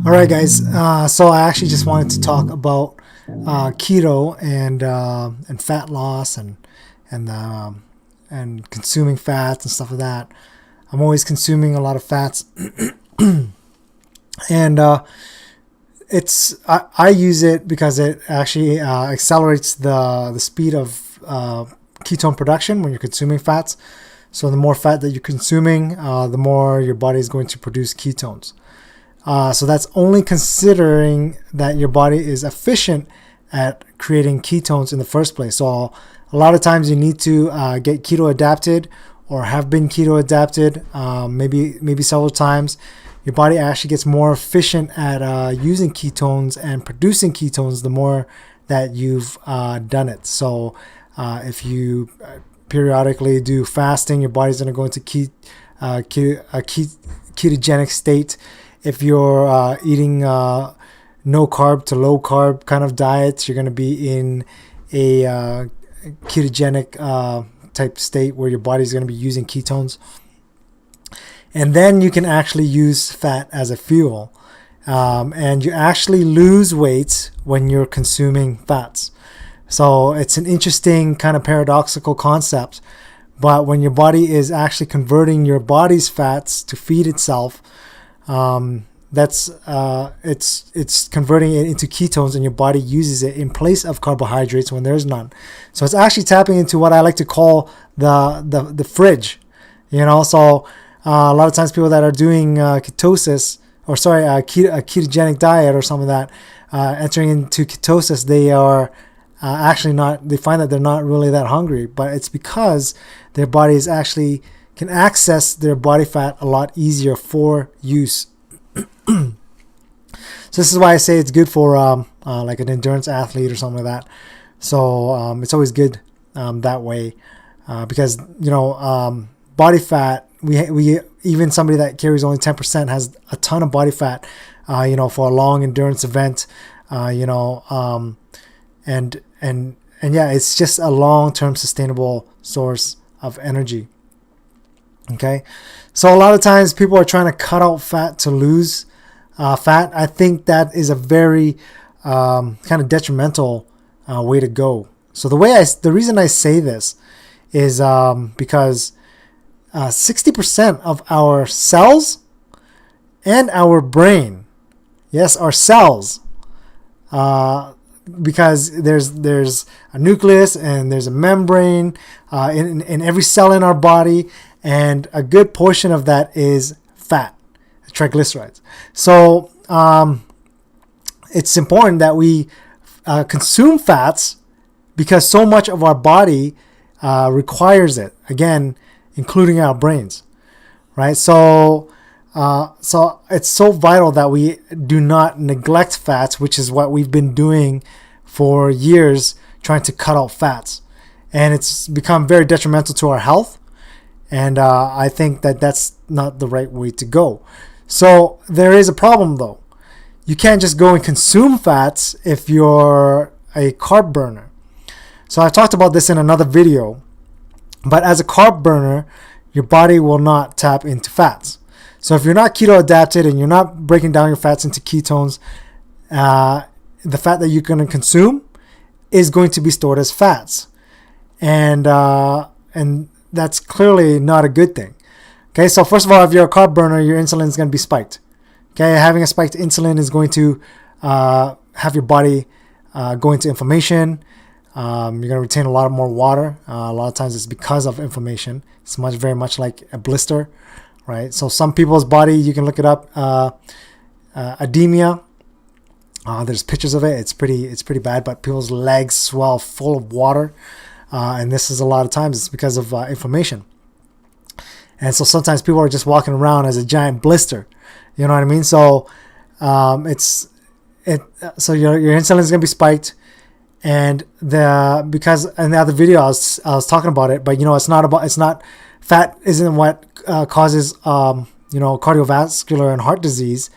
All right, guys. So I actually just wanted to talk about keto and fat loss and consuming fats and stuff like that. I'm always consuming a lot of fats, and I use it because it actually accelerates the speed of ketone production when you're consuming fats. So the more fat that you're consuming, the more your body is going to produce ketones. So that's only considering that your body is efficient at creating ketones in the first place. So a lot of times you need to get keto adapted or have been keto adapted, maybe several times. Your body actually gets more efficient at using ketones and producing ketones the more that you've done it. So if you periodically do fasting, your body's going to go into ketogenic state. If you're eating no carb to low carb kind of diets, you're going to be in a ketogenic type state where your body's going to be using ketones. And then you can actually use fat as a fuel. And you actually lose weight when you're consuming fats. So it's an interesting kind of paradoxical concept. But when your body is actually converting your body's fats to feed itself, it's converting it into ketones, and your body uses it in place of carbohydrates when there's none. So it's actually tapping into what I like to call the fridge, So a lot of times people that are doing ketogenic diet or some of that, entering into ketosis, they are actually not. They find that they're not really that hungry, but it's because their body is actually can access their body fat a lot easier for use. So this is why I say it's good for like an endurance athlete or something like that. So it's always good that way because body fat. We even somebody that carries only 10% has a ton of body fat. For a long endurance event. And yeah, it's just a long-term sustainable source of energy. Okay, so a lot of times people are trying to cut out fat to lose fat. I think that is a very kind of detrimental way to go. So the reason I say this is because 60% of our cells and our brain, yes, our cells, because there's a nucleus and there's a membrane in every cell in our body. And a good portion of that is fat, triglycerides. So it's important that we consume fats because so much of our body requires it. Again, including our brains, right? So it's so vital that we do not neglect fats, which is what we've been doing for years, trying to cut out fats. And it's become very detrimental to our health. And I think that that's not the right way to go. So there is a problem, though. You can't just go and consume fats if you're a carb burner. So I've talked about this in another video. But as a carb burner, your body will not tap into fats. So if you're not keto adapted and you're not breaking down your fats into ketones, the fat that you're going to consume is going to be stored as fats. And that's clearly not a good thing. Okay, so first of all, if you're a carb burner, your insulin is going to be spiked. Okay, having a spiked insulin is going to have your body go into inflammation. You're going to retain a lot more water. A lot of times it's because of inflammation. It's very much like a blister, right? So some people's body, you can look it up, edema. There's pictures of it. It's pretty bad, but people's legs swell full of water. And this is a lot of times it's because of inflammation. And so sometimes people are just walking around as a giant blister. You know what I mean? So so your insulin is going to be spiked. And because in the other video I was talking about it, but it's not fat isn't what causes cardiovascular and heart disease.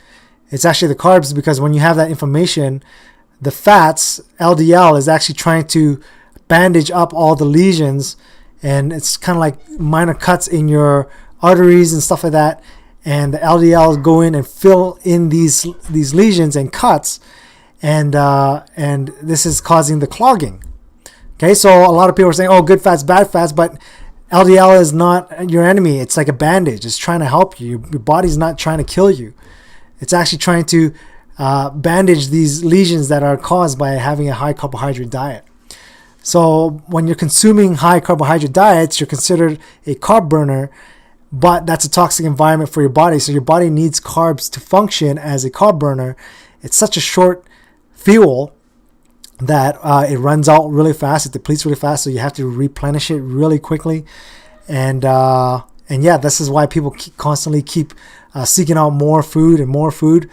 It's actually the carbs, because when you have that inflammation, the fats, LDL, is actually trying to bandage up all the lesions, and it's kind of like minor cuts in your arteries and stuff like that. and the LDL go in and fill in these lesions and cuts, and this is causing the clogging. Okay, so a lot of people are saying, oh, good fats, bad fats, but LDL is not your enemy. It's like a bandage. It's trying to help you. Your body's not trying to kill you. It's actually trying to bandage these lesions that are caused by having a high carbohydrate diet. So when you're consuming high carbohydrate diets, you're considered a carb burner, but that's a toxic environment for your body. So your body needs carbs to function as a carb burner. It's such a short fuel that it runs out really fast. It depletes really fast. So you have to replenish it really quickly. And yeah, this is why people constantly keep seeking out more food and more food.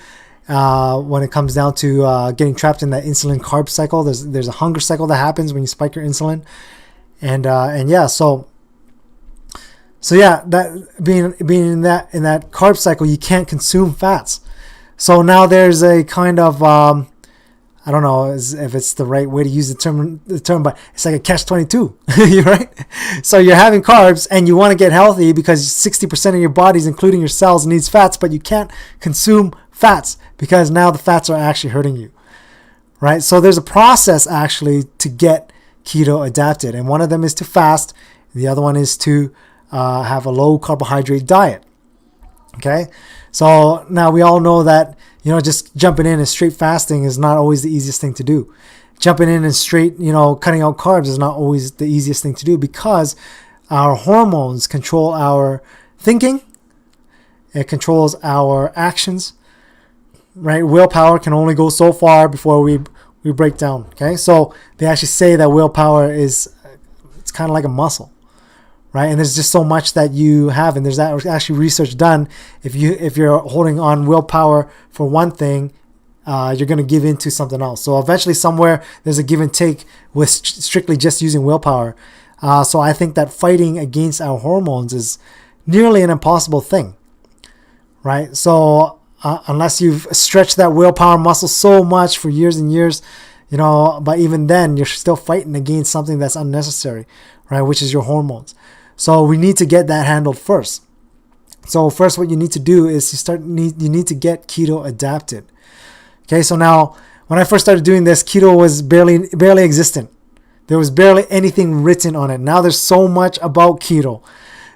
When it comes down to getting trapped in that insulin carb cycle, there's a hunger cycle that happens when you spike your insulin, and yeah, so yeah, that being in that carb cycle, you can't consume fats. So now there's a kind of I don't know if it's the right way to use the term, but it's like a catch-22, right? So you're having carbs and you want to get healthy because 60% of your bodies, including your cells, needs fats, but you can't consume fats because now the fats are actually hurting you, right? So there's a process actually to get keto adapted, and one of them is to fast. The other one is to have a low carbohydrate diet. Okay, so now we all know that just jumping in and straight fasting is not always the easiest thing to do. Jumping in and straight cutting out carbs is not always the easiest thing to do because our hormones control our thinking. It controls our actions. Right, willpower can only go so far before we break down. Okay, so they actually say that willpower it's kind of like a muscle, right? And there's just so much that you have, and there's actually research done. If you're holding on willpower for one thing, you're going to give into something else. So eventually, somewhere there's a give and take with strictly just using willpower. So I think that fighting against our hormones is nearly an impossible thing, right? So unless you've stretched that willpower muscle so much for years and years, but even then you're still fighting against something that's unnecessary, right? Which is your hormones. So we need to get that handled first. So first, what you need to do is you need to get keto adapted. Okay, so now when I first started doing this, keto was barely existent. There was barely anything written on it. Now there's so much about keto.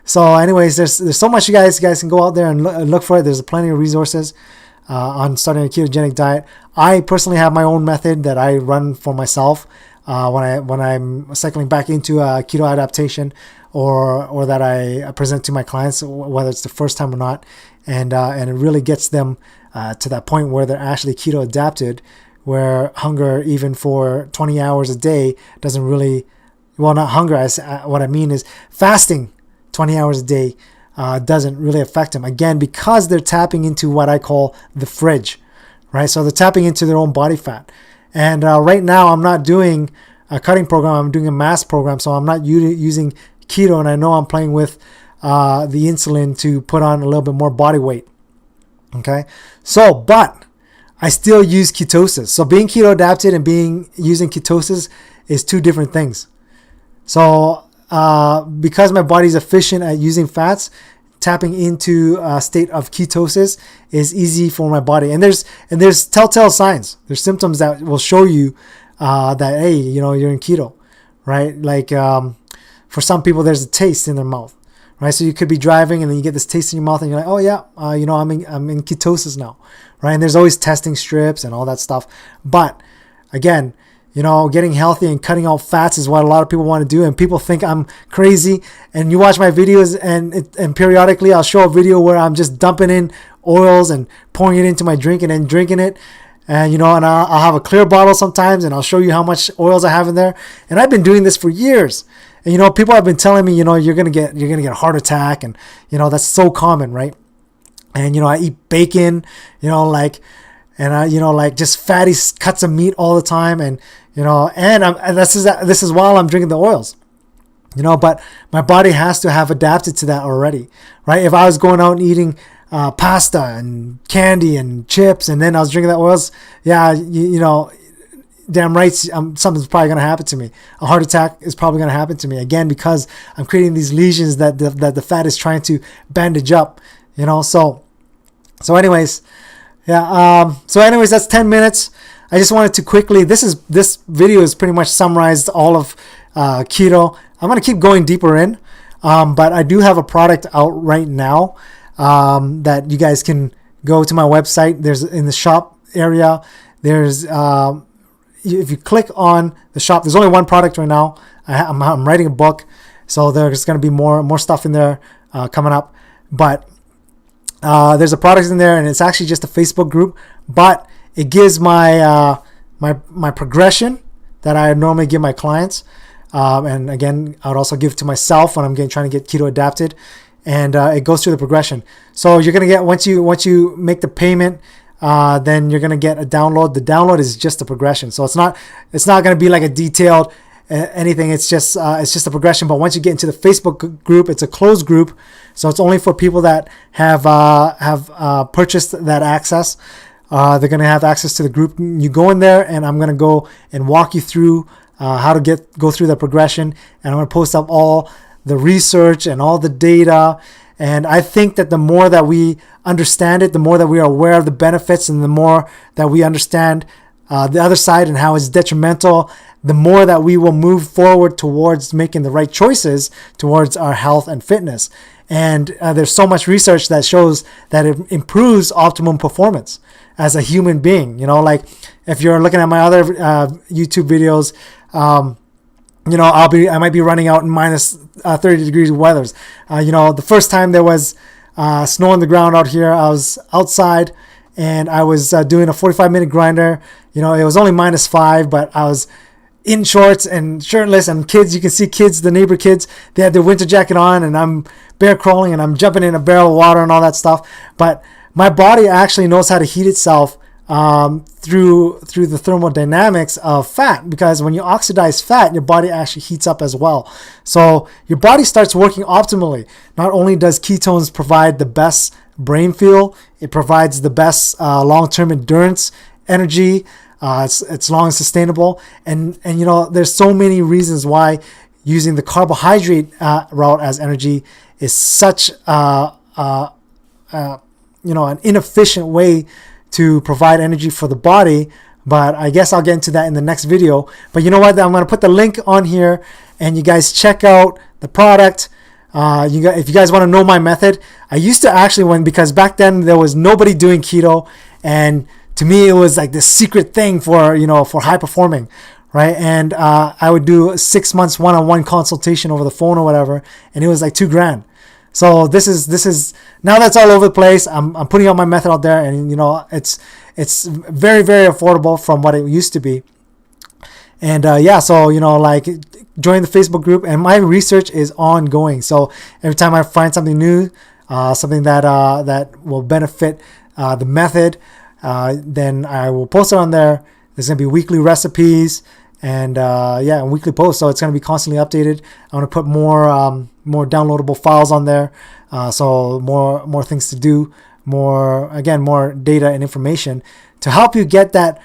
So anyways, there's so much you guys can go out there and look for it. There's plenty of resources on starting a ketogenic diet. I personally have my own method that I run for myself when I'm cycling back into keto adaptation, or that I present to my clients, whether it's the first time or not, and it really gets them to that point where they're actually keto adapted, where hunger even for 20 hours a day doesn't really, well, not hunger. What I mean is fasting 20 hours a day doesn't really affect them. Again, because they're tapping into what I call the fridge, right? So they're tapping into their own body fat. And right now I'm not doing a cutting program. I'm doing a mass program. So I'm not using keto. And I know I'm playing with the insulin to put on a little bit more body weight. Okay. So, but I still use ketosis. So being keto adapted and using ketosis is two different things. So, because my body's efficient at using fats, tapping into a state of ketosis is easy for my body. And there's telltale signs. There's symptoms that will show you that, hey, you're in keto, right? Like for some people, there's a taste in their mouth, right? So you could be driving and then you get this taste in your mouth and you're like, oh yeah, I'm in ketosis now, right? And there's always testing strips and all that stuff. But again, getting healthy and cutting out fats is what a lot of people want to do, and people think I'm crazy. And you watch my videos, and periodically I'll show a video where I'm just dumping in oils and pouring it into my drink and then drinking it. And and I'll have a clear bottle sometimes, and I'll show you how much oils I have in there. And I've been doing this for years. And people have been telling me, you're gonna get a heart attack, and that's so common, right? And I eat bacon, and I, like just fatty cuts of meat all the time, and this is while I'm drinking the oils, but my body has to have adapted to that already, right? If I was going out and eating pasta and candy and chips, and then I was drinking that oils, yeah, damn right, something's probably going to happen to me. A heart attack is probably going to happen to me again, because I'm creating these lesions that the fat is trying to bandage up, so So anyways, yeah. That's 10 minutes. I just wanted to quickly. This video is pretty much summarized all of keto. I'm gonna keep going deeper in, but I do have a product out right now that you guys can go to my website. There's in the shop area. There's if you click on the shop, there's only one product right now. I'm writing a book, so there's gonna be more stuff in there coming up, but. There's a product in there, and it's actually just a Facebook group, but it gives my my progression that I normally give my clients, and again, I would also give to myself when I'm trying to get keto adapted, and it goes through the progression. So you're gonna get once you make the payment, then you're gonna get a download. The download is just a progression, so it's not gonna be like a detailed anything. It's just a progression. But once you get into the Facebook group, it's a closed group, so it's only for people that have purchased that access. They're gonna have access to the group. You go in there, and I'm gonna go and walk you through how to go through the progression, and I'm gonna post up all the research and all the data. And I think that the more that we understand it, the more that we are aware of the benefits, and the more that we understand the other side and how it's detrimental, the more that we will move forward towards making the right choices towards our health and fitness. And there's so much research that shows that it improves optimum performance as a human being. You know, like if you're looking at my other YouTube videos, I might be running out in minus 30 degrees weathers. The first time there was snow on the ground out here, I was outside and I was doing a 45-minute grinder. It was only -5, but I was in shorts and shirtless, and kids, you can see kids, the neighbor kids, they had their winter jacket on, and I'm bear crawling and I'm jumping in a barrel of water and all that stuff. But my body actually knows how to heat itself through the thermodynamics of fat, because when you oxidize fat, your body actually heats up as well. So your body starts working optimally. Not only does ketones provide the best brain fuel, it provides the best long-term endurance energy. It's long and sustainable, and there's so many reasons why using the carbohydrate route as energy is such an inefficient way to provide energy for the body. But I guess I'll get into that in the next video. But you know what? I'm going to put the link on here, and you guys check out the product. If you guys want to know my method, I used to actually because back then there was nobody doing keto, and to me it was like this secret thing for high performing, right? And I would do 6 months one-on-one consultation over the phone or whatever, and it was like $2,000. So this is now that's all over the place. I'm putting out my method out there, and it's very, very affordable from what it used to be. And join the Facebook group, and my research is ongoing. So every time I find something new, something that will benefit the method, then I will post it on there. There's gonna be weekly recipes and weekly posts. So it's gonna be constantly updated. I want to put more downloadable files on there, so more things to do, more data and information to help you get that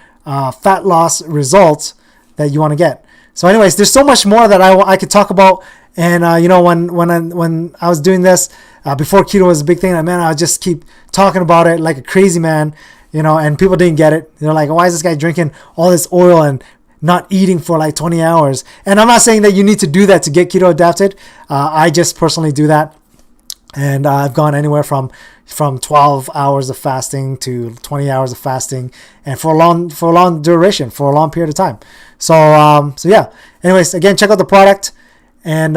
fat loss results that you want to get. So anyways, there's so much more that I could talk about. And when I was doing this before keto was a big thing, I would just keep talking about it like a crazy man, and people didn't get it. They're like, why is this guy drinking all this oil and not eating for like 20 hours? And I'm not saying that you need to do that to get keto adapted. I just personally do that, and I've gone anywhere from 12 hours of fasting to 20 hours of fasting, and for a long duration, for a long period of time. So yeah. Anyways, again, check out the product, and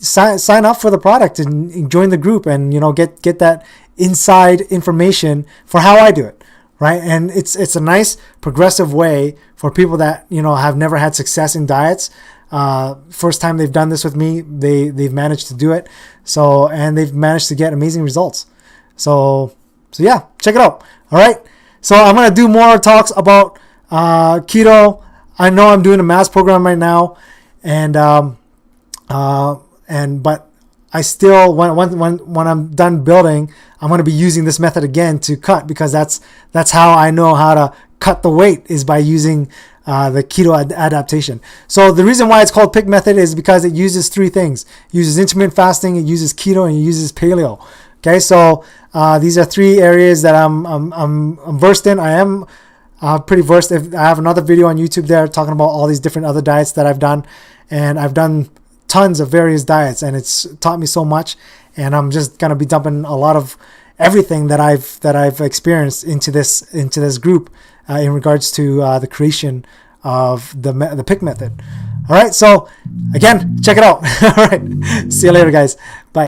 sign up for the product and join the group, and get that inside information for how I do it, right? And it's a nice progressive way for people that have never had success in diets. First time they've done this with me, they've managed to do it. So, and they've managed to get amazing results. So yeah, check it out. All right. So I'm going to do more talks about keto. I know I'm doing a mass program right now, but I still, when I'm done building, I'm going to be using this method again to cut, because that's how I know how to cut the weight, is by using the keto adaptation. So the reason why it's called PIC method is because it uses 3 things. It uses intermittent fasting, it uses keto, and it uses paleo. Okay, so these are 3 areas that I'm versed in. I am pretty versed. I have another video on YouTube there talking about all these different other diets that I've done, and I've done tons of various diets, and it's taught me so much. And I'm just gonna be dumping a lot of everything that I've experienced into this group in regards to the creation of the pick method. All right, so again, check it out. All right, see you later, guys. Bye.